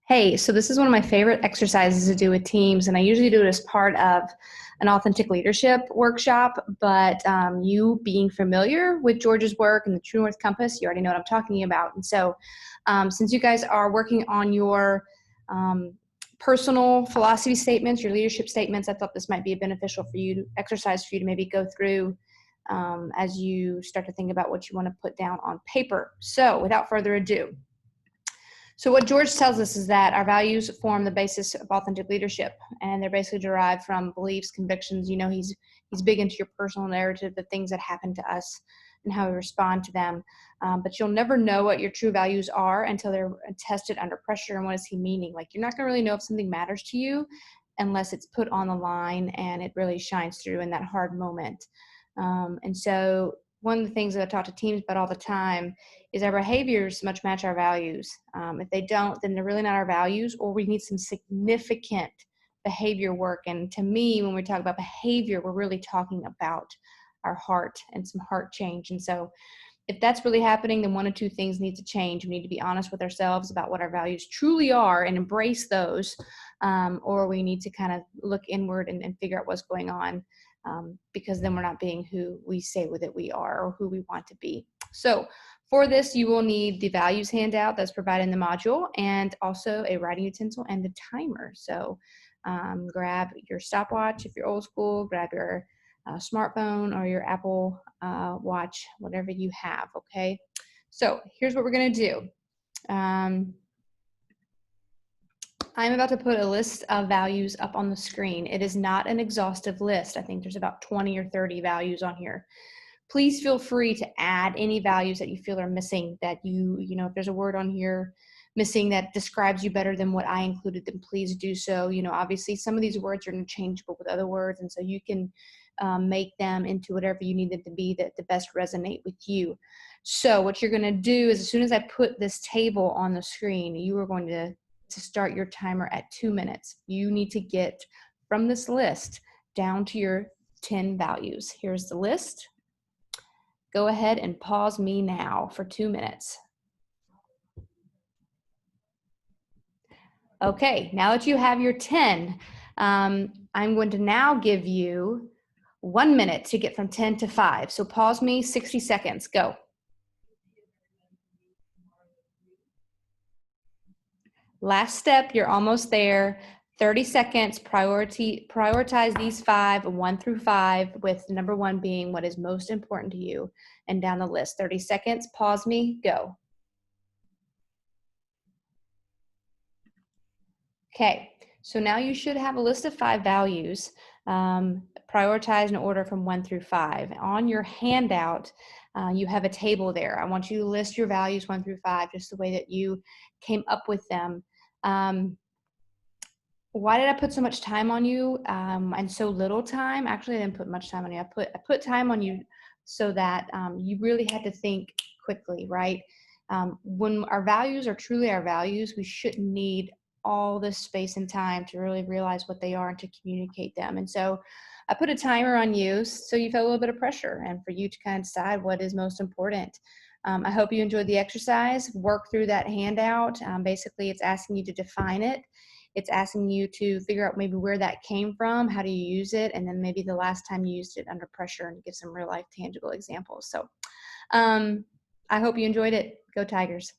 Hey, so this is one of my favorite exercises to do with teams, and I usually do it as part of an authentic leadership workshop. But you being familiar with George's work and the True North Compass, you already know what I'm talking about. And so, since you guys are working on your personal philosophy statements, your leadership statements, I thought this might be a beneficial for you exercise for you to maybe go through as you start to think about what you want to put down on paper. So, without further ado. So what George tells us is that our values form the basis of authentic leadership, and they're basically derived from beliefs, convictions. You know, he's big into your personal narrative, the things that happen to us, and how we respond to them. But you'll never know what your true values are until they're tested under pressure. And what is he meaning? Like, you're not going to really know if something matters to you unless it's put on the line and it really shines through in that hard moment. And so one of the things that I talk to teams about all the time is our behaviors much match our values. If they don't, then they're really not our values, or we need some significant behavior work. And to me, when we talk about behavior, we're really talking about our heart and some heart change. And so if that's really happening, then one of two things need to change. We need to be honest with ourselves about what our values truly are and embrace those, or we need to kind of look inward and figure out what's going on, because then we're not being who we say that we are or who we want to be. So for this, you will need the values handout that's provided in the module, and also a writing utensil and a timer. So grab your stopwatch if you're old school, grab your smartphone or your Apple Watch, whatever you have, okay? So here's what we're gonna do. I'm about to put a list of values up on the screen. It is not an exhaustive list. I think there's about 20 or 30 values on here. Please feel free to add any values that you feel are missing, that you know, if there's a word on here missing that describes you better than what I included, then please do so. You know, obviously some of these words are interchangeable with other words, and so you can make them into whatever you need them to be that best resonate with you. So what you're going to do is, as soon as I put this table on the screen, you are going to start your timer at 2 minutes. You need to get from this list down to your 10 values. Here's the list. Go ahead and pause me now for 2 minutes. Okay, now that you have your 10, I'm going to now give you 1 minute to get from 10 to 5. So pause me, 60 seconds, go. Last step, you're almost there. 30 seconds, prioritize these 5, 1 through 5, with number 1 being what is most important to you, and down the list. 30 seconds, pause me, go. Okay, so now you should have a list of 5 values, prioritized in order from 1 through 5. On your handout, you have a table there. I want you to list your values 1 through 5, just the way that you came up with them. Why did I put so much time on you and so little time? Actually, I didn't put much time on you. I put time on you so that you really had to think quickly, right? When our values are truly our values, we shouldn't need all this space and time to really realize what they are and to communicate them. And so I put a timer on you so you feel a little bit of pressure, and for you to kind of decide what is most important. I hope you enjoyed the exercise. Work through that handout. Basically, it's asking you to define it. It's asking you to figure out maybe where that came from, how do you use it, and then maybe the last time you used it under pressure, and give some real life tangible examples. So I hope you enjoyed it. Go Tigers.